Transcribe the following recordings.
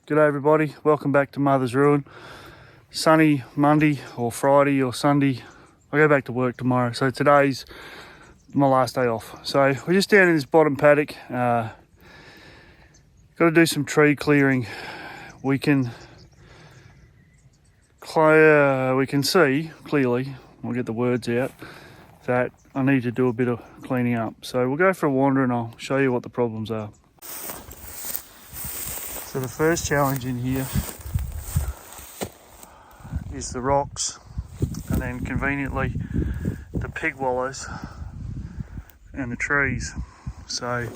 G'day everybody, welcome back to Mother's Ruin. Sunny Monday or Friday or Sunday. I go back to work tomorrow, so today's my last day off. So we're just down in this bottom paddock. Got to do some tree clearing. We can see clearly, I'll get the words out, that I need to do a bit of cleaning up. So we'll go for a wander and I'll show you what the problems are. So the first challenge in here is the rocks, and then conveniently the pig wallows and the trees. So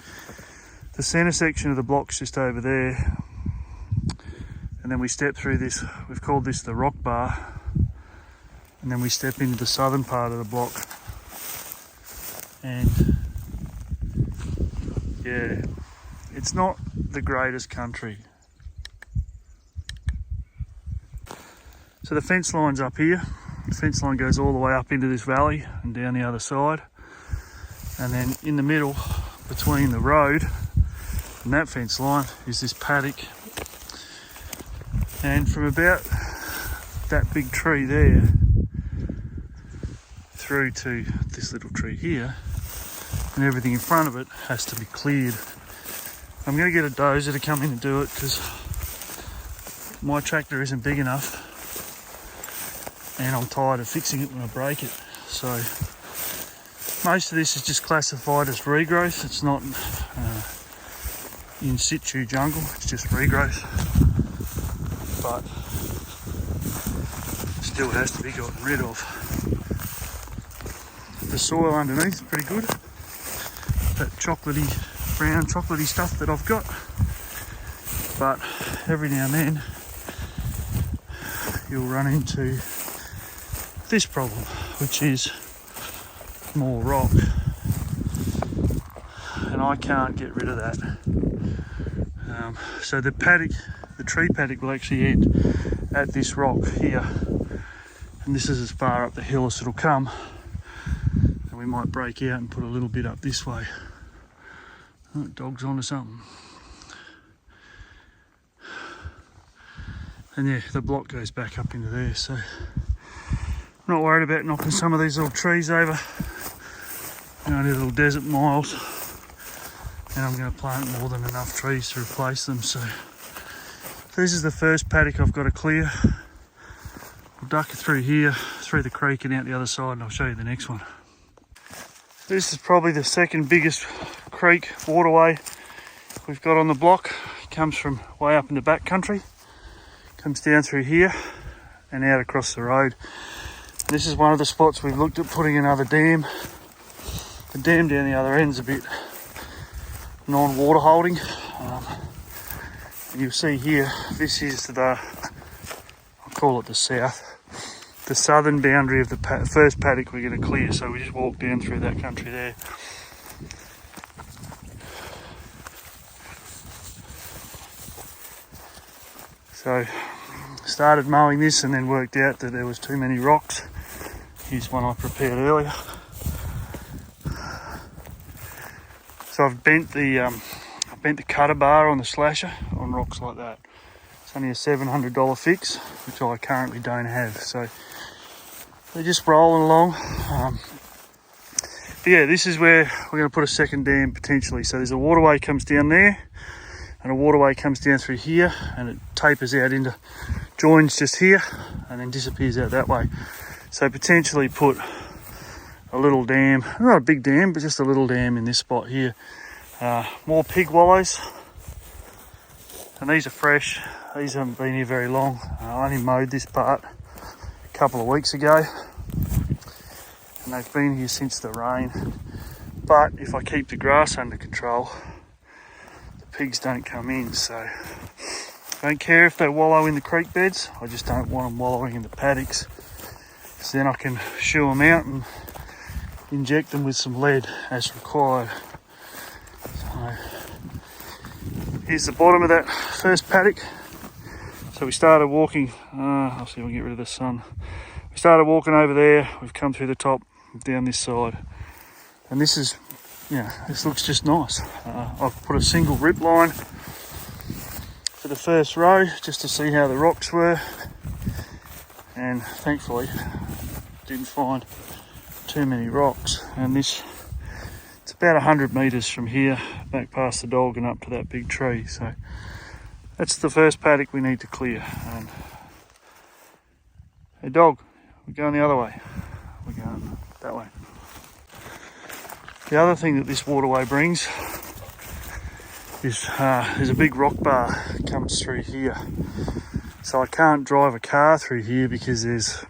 the centre section of the block's just over there, and then we step through this, we've called this the rock bar, and then we step into the southern part of the block. And yeah, it's not the greatest country. So the fence line's up here. The fence line goes all the way up into this valley and down the other side. And then in the middle, between the road and that fence line, is this paddock. And from about that big tree there through to this little tree here, and everything in front of it has to be cleared. I'm going to get a dozer to come in and do it because my tractor isn't big enough and I'm tired of fixing it when I break it. So most of this is just classified as regrowth. It's not in situ jungle, it's just regrowth, but still has to be gotten rid of. The soil underneath is pretty good. That chocolatey, brown chocolatey stuff that I've got, but every now and then you'll run into this problem, which is more rock, and I can't get rid of that. So the paddock, the tree paddock, will actually end at this rock here, and this is as far up the hill as it'll come, and we might break out and put a little bit up this way. Oh, dog's onto something. And yeah, the block goes back up into there, so I'm not worried about knocking some of these little trees over. Only little desert miles, and I'm going to plant more than enough trees to replace them. So this is the first paddock I've got to clear. I'll duck it through here, through the creek and out the other side, and I'll show you the next one. This is probably the second biggest creek waterway we've got on the block. It comes from way up in the back country, comes down through here and out across the road. This is one of the spots we've looked at putting another dam. The dam down the other end's a bit non-water holding. And you'll see here, this is the, I'll call it the southern boundary of the first paddock we're going to clear. So we just walk down through that country there. So started mowing this and then worked out that there was too many rocks. Here's one I prepared earlier. So I've bent the cutter bar on the slasher on rocks like that. It's only a $700 fix, which I currently don't have. So they're just rolling along. But yeah, this is where we're going to put a second dam potentially. So there's a waterway comes down there, and a waterway comes down through here, and it tapers out into joins just here, and then disappears out that way. So potentially put a little dam, not a big dam, but just a little dam in this spot here. More pig wallows, and these are fresh. These haven't been here very long. I only mowed this part a couple of weeks ago, and they've been here since the rain. But if I keep the grass under control, the pigs don't come in. So I don't care if they wallow in the creek beds, I just don't want them wallowing in the paddocks. So then I can shoo them out and inject them with some lead as required. So here's the bottom of that first paddock. So we started walking, I'll see if I can get rid of the sun. We started walking over there, we've come through the top, down this side. And this is, this looks just nice. I've put a single rip line for the first row just to see how the rocks were, and thankfully didn't find too many rocks. And it's about 100 metres from here back past the dog and up to that big tree, so that's the first paddock we need to clear. And hey dog, we're going the other way. We're going that way. The other thing that this waterway brings is there's a big rock bar that comes through here. So I can't drive a car through here because there's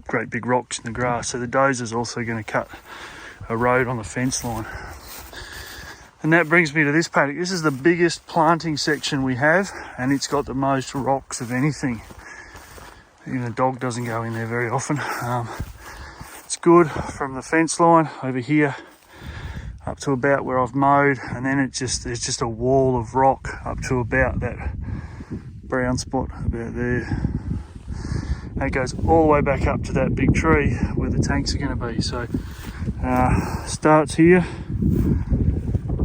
great big rocks in the grass. So the dozer's also going to cut a road on the fence line. And that brings me to this paddock. This is the biggest planting section we have, and it's got the most rocks of anything. Even a dog doesn't go in there very often. It's good from the fence line over here up to about where I've mowed, and then it's just a wall of rock up to about that brown spot about there. And it goes all the way back up to that big tree where the tanks are going to be. So starts here,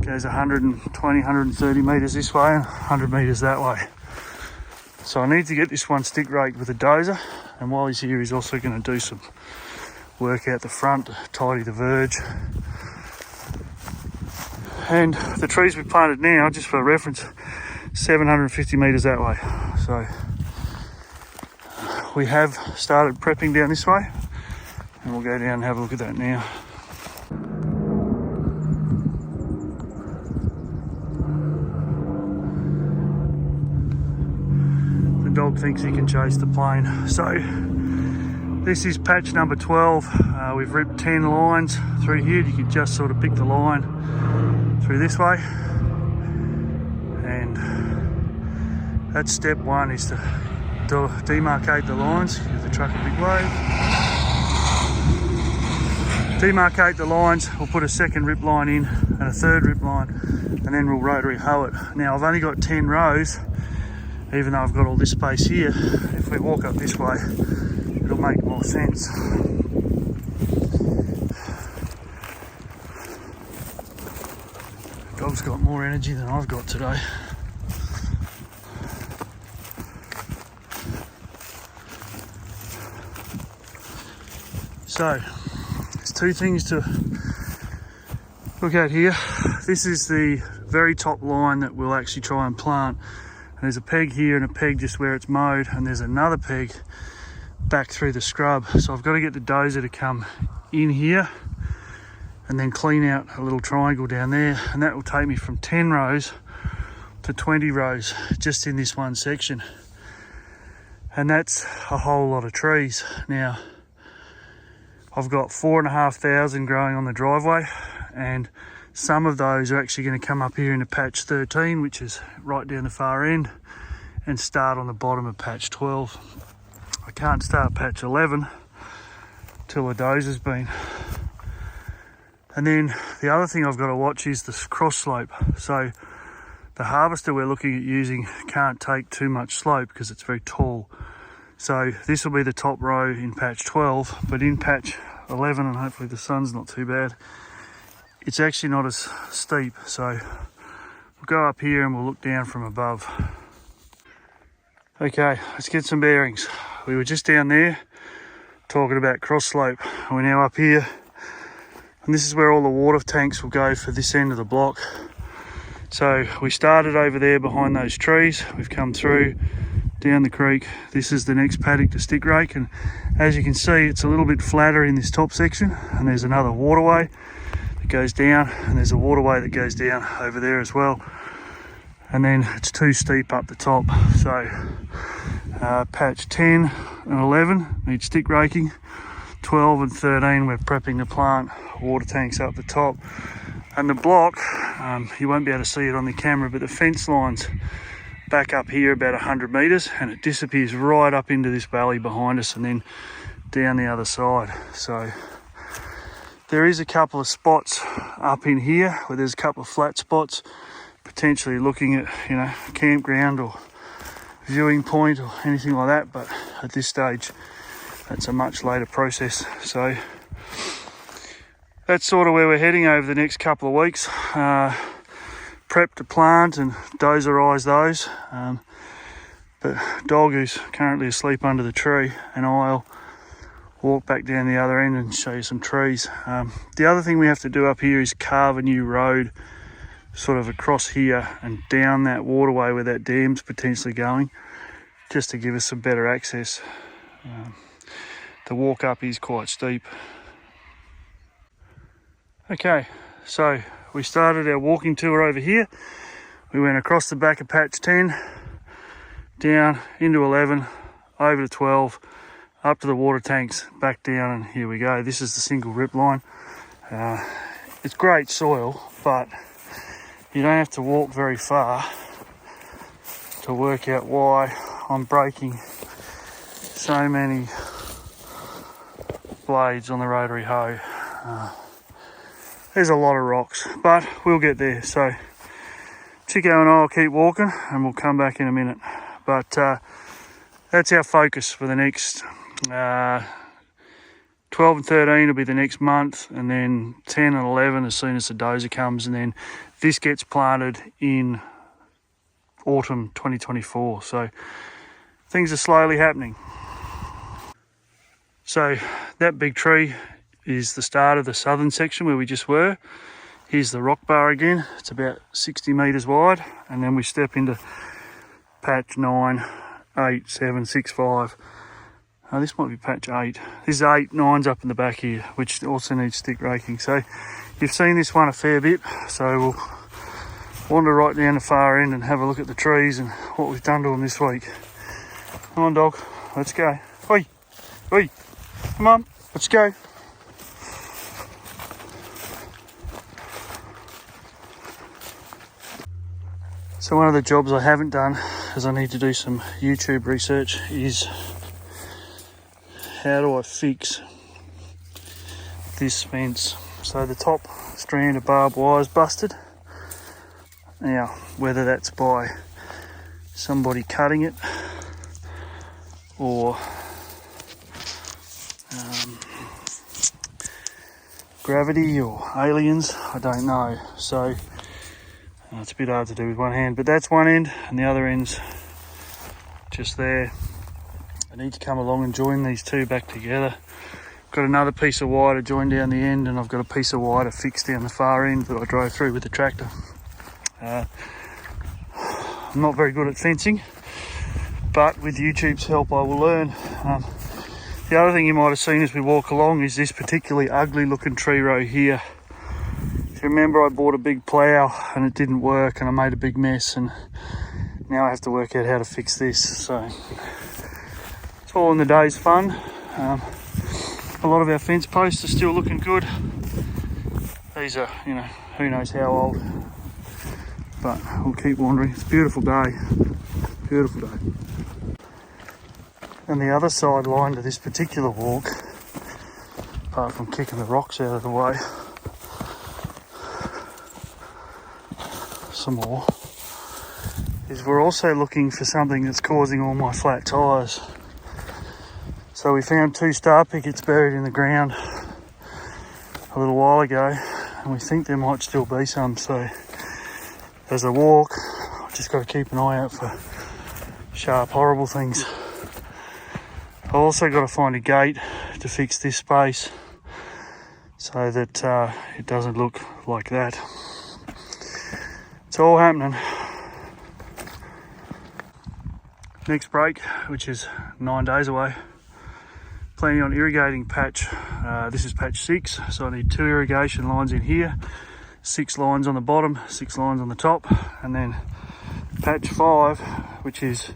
goes 120, 130 metres this way and 100 metres that way. So I need to get this one stick raked with a dozer, and while he's here he's also going to do some work out the front to tidy the verge. And the trees we planted now, just for reference, 750 metres that way. So we have started prepping down this way, and we'll go down and have a look at that now. The dog thinks he can chase the plane. So this is patch number 12. We've ripped 10 lines through here. You can just sort of pick the line through this way, and that's step one, is to demarcate the lines. Give the truck a big wave. Demarcate the lines. We'll put a second rip line in and a third rip line, and then we'll rotary hoe it. Now I've only got 10 rows, even though I've got all this space here. If we walk up this way, it'll make more sense. Dog's got more energy than I've got today. So there's two things to look at here. This is the very top line that we'll actually try and plant. And there's a peg here and a peg just where it's mowed, and there's another peg back through the scrub. So I've got to get the dozer to come in here and then clean out a little triangle down there, and that will take me from 10 rows to 20 rows just in this one section. And that's a whole lot of trees. Now I've got 4,500 growing on the driveway, and some of those are actually going to come up here into patch 13, which is right down the far end, and start on the bottom of patch 12. I can't start patch 11 till the dozer's been. And then the other thing I've got to watch is this cross slope. So the harvester we're looking at using can't take too much slope because it's very tall. So this will be the top row in patch 12, but in patch 11, and hopefully the sun's not too bad, it's actually not as steep. So we'll go up here and we'll look down from above. Okay, let's get some bearings. We were just down there talking about cross slope, and we're now up here. And this is where all the water tanks will go for this end of the block. So we started over there behind those trees. We've come through down the creek. This is the next paddock to stick rake, and as you can see, it's a little bit flatter in this top section, and there's another waterway that goes down, and there's a waterway that goes down over there as well, and then it's too steep up the top. So patch 10 and 11 need stick raking. 12 and 13 we're prepping to plant water tanks up the top, and the block, you won't be able to see it on the camera, but the fence line's back up here about 100 metres, and it disappears right up into this valley behind us and then down the other side. So there is a couple of spots up in here where there's a couple of flat spots, potentially looking at, you know, campground or viewing point or anything like that, but at this stage that's a much later process. So that's sort of where we're heading over the next couple of weeks. Prep to plant and dozerise those. But dog who's currently asleep under the tree, and I'll walk back down the other end and show you some trees. The other thing we have to do up here is carve a new road sort of across here and down that waterway where that dam's potentially going, just to give us some better access. The walk up is quite steep. Okay, so we started our walking tour over here. We went across the back of patch 10, down into 11, over to 12, up to the water tanks, back down, and here we go. This is the single rip line. It's great soil, but you don't have to walk very far to work out why I'm breaking so many blades on the rotary hoe. There's a lot of rocks, but we'll get there. So Chico and I will keep walking and we'll come back in a minute. But that's our focus for the next 12 and 13 will be the next month, and then 10 and 11 as soon as the dozer comes, and then this gets planted in autumn 2024. So things are slowly happening. So that big tree is the start of the southern section where we just were. Here's the rock bar again. It's about 60 metres wide, and then we step into patch 9, 8, 7, 6, 5. This might be patch 8. This is 8, 9's up in the back here, which also needs stick raking. So you've seen this one a fair bit, so we'll wander right down the far end and have a look at the trees and what we've done to them this week. Come on, dog, let's go. Oi, oi, come on, let's go. So one of the jobs I haven't done, as I need to do some YouTube research, is how do I fix this fence? So the top strand of barbed wire is busted. Now, whether that's by somebody cutting it or gravity or aliens, I don't know. So it's a bit hard to do with one hand, but that's one end, and the other end's just there. I need to come along and join these two back together. Got another piece of wire to join down the end, and I've got a piece of wire to fix down the far end that I drove through with the tractor. I'm not very good at fencing, but with YouTube's help I will learn. The other thing you might have seen as we walk along is this particularly ugly looking tree row here. If you remember, I bought a big plough and it didn't work, and I made a big mess, and now I have to work out how to fix this. So it's all in the day's fun. A lot of our fence posts are still looking good. These are, who knows how old, but we'll keep wandering. It's a beautiful day, beautiful day. And the other sideline to this particular walk, apart from kicking the rocks out of the way, some more, is we're also looking for something that's causing all my flat tyres. So we found 2 star pickets buried in the ground a little while ago, and we think there might still be some. So as I walk, I've just got to keep an eye out for sharp, horrible things. I've also got to find a gate to fix this space so that it doesn't look like that. It's all happening. Next break, which is 9 days away, planning on irrigating patch, this is patch 6, so I need 2 irrigation lines in here, 6 lines on the bottom, 6 lines on the top, and then patch 5, which is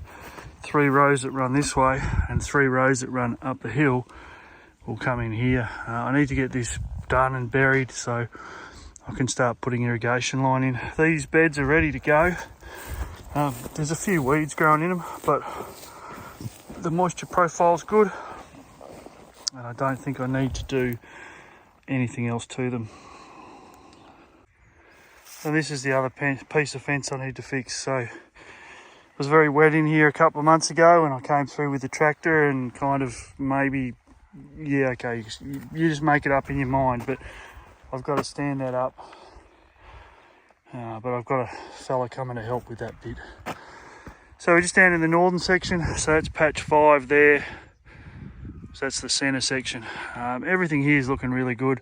3 rows that run this way and 3 rows that run up the hill, will come in here. I need to get this done and buried so I can start putting irrigation line in. These beds are ready to go. There's a few weeds growing in them, but the moisture profile's good, and I don't think I need to do anything else to them. And this is the other piece of fence I need to fix. So it was very wet in here a couple of months ago when I came through with the tractor, and kind of maybe, yeah, okay, you just make it up in your mind, but I've got to stand that up. But I've got a fella coming to help with that bit. So we're just down in the northern section, so that's patch 5 there. So that's the centre section. Everything here is looking really good.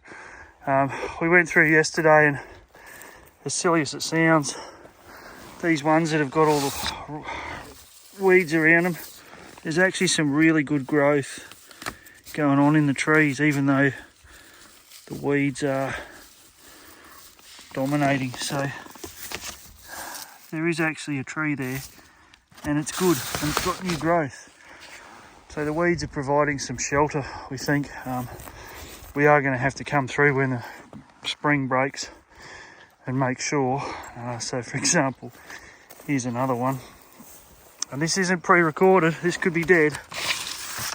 We went through yesterday, and as silly as it sounds, these ones that have got all the weeds around them, there's actually some really good growth going on in the trees, even though the weeds are dominating. So there is actually a tree there, and it's good, and it's got new growth. So the weeds are providing some shelter, we think. We are going to have to come through when the spring breaks and make sure. So for example, here's another one. And this isn't pre-recorded, this could be dead.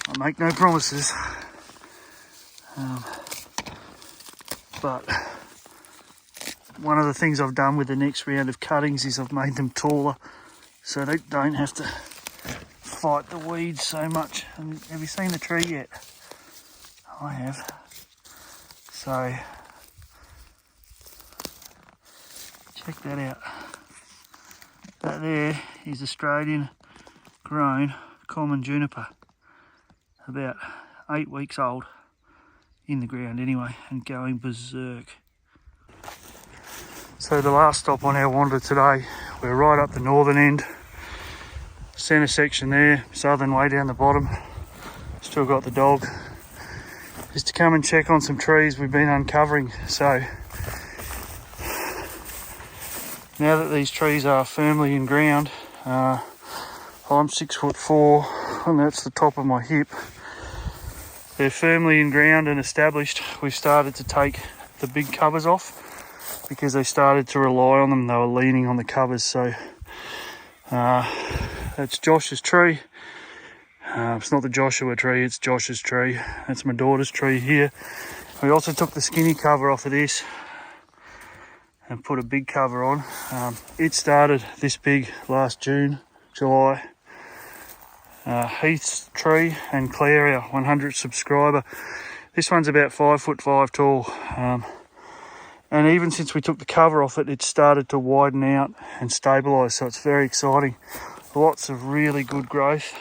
I make no promises. But one of the things I've done with the next round of cuttings is I've made them taller so they don't have to fight the weeds so much. And have you seen the tree yet? I have. So check that out. That there is Australian grown common juniper, about 8 weeks old, in the ground anyway, and going berserk. So the last stop on our wander today, we're right up the northern end, centre section there, southern way down the bottom, still got the dog, is to come and check on some trees we've been uncovering. So now that these trees are firmly in ground, I'm 6'4", and that's the top of my hip. They're firmly in ground and established. We've started to take the big covers off because they started to rely on them. They were leaning on the covers. So that's Josh's tree. It's not the Joshua tree, it's Josh's tree. That's my daughter's tree here. We also took the skinny cover off of this and put a big cover on. It started this big last July. Heath's tree and Claire, our 100th subscriber. This one's about 5'5" tall. And even since we took the cover off it, it's started to widen out and stabilise, so it's very exciting. Lots of really good growth.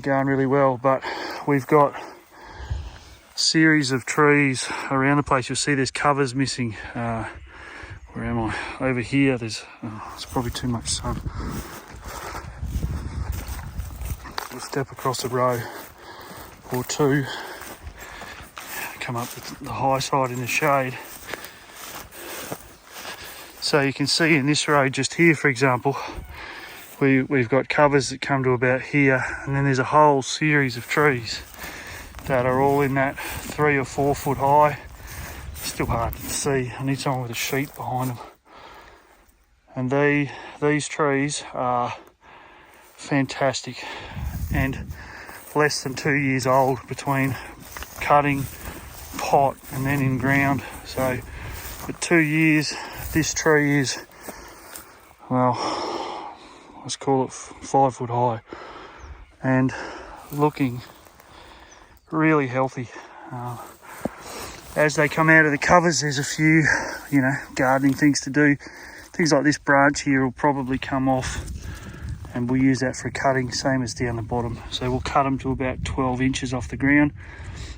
Going really well, but we've got a series of trees around the place. You'll see there's covers missing. Where am I? Over here, there's, it's probably too much sun. We'll step across a row or two, come up the high side in the shade. So you can see in this row just here, for example, we've got covers that come to about here, and then there's a whole series of trees that are all in that 3 or 4 foot high. Still hard to see. I need someone with a sheet behind them. And these trees are fantastic and less than 2 years old between cutting, pot, and then in ground. So for 2 years, this tree is, well, let's call it 5 foot high and looking really healthy. As they come out of the covers, there's a few, gardening things to do. Things like this branch here will probably come off, and we'll use that for cutting, same as down the bottom. So we'll cut them to about 12 inches off the ground,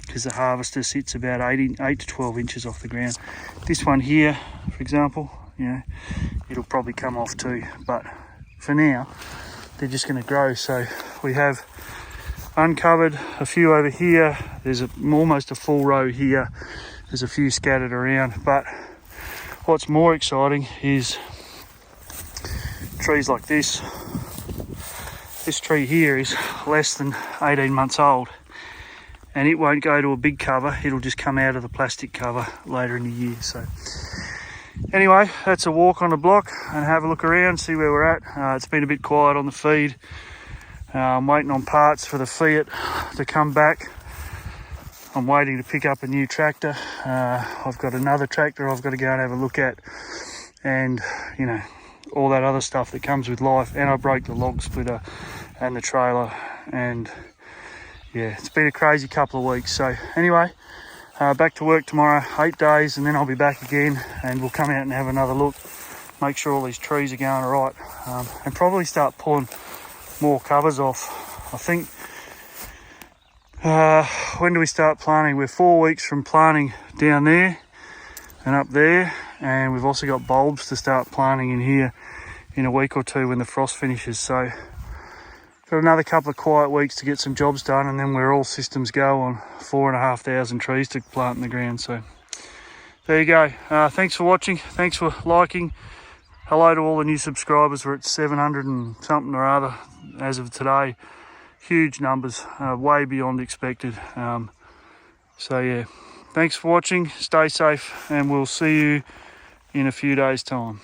because the harvester sits about 8 to 12 inches off the ground. This one here, for example, it'll probably come off too, but for now they're just going to grow. So we have uncovered a few over here. There's almost a full row here. There's a few scattered around, but what's more exciting is trees like this. This tree here is less than 18 months old, and it won't go to a big cover. It'll just come out of the plastic cover later in the year. So anyway, that's a walk on the block and have a look around, see where we're at. It's been a bit quiet on the feed. I'm waiting on parts for the Fiat to come back. I'm waiting to pick up a new tractor. I've got another tractor I've got to go and have a look at, and all that other stuff that comes with life. And I broke the log splitter and the trailer, and yeah, it's been a crazy couple of weeks. So anyway, back to work tomorrow, 8 days, and then I'll be back again, and we'll come out and have another look. make sure all these trees are going right, and probably start pulling more covers off. I think, when do we start planting? We're 4 weeks from planting down there and up there, and we've also got bulbs to start planting in here in a week or two when the frost finishes. So got another couple of quiet weeks to get some jobs done, and then we're all systems go on 4,500 trees to plant in the ground. So there you go. Thanks for watching. Thanks for liking. Hello to all the new subscribers. We're at 700 and something or other as of today. Huge numbers, way beyond expected. So yeah, thanks for watching. Stay safe, and we'll see you in a few days' time.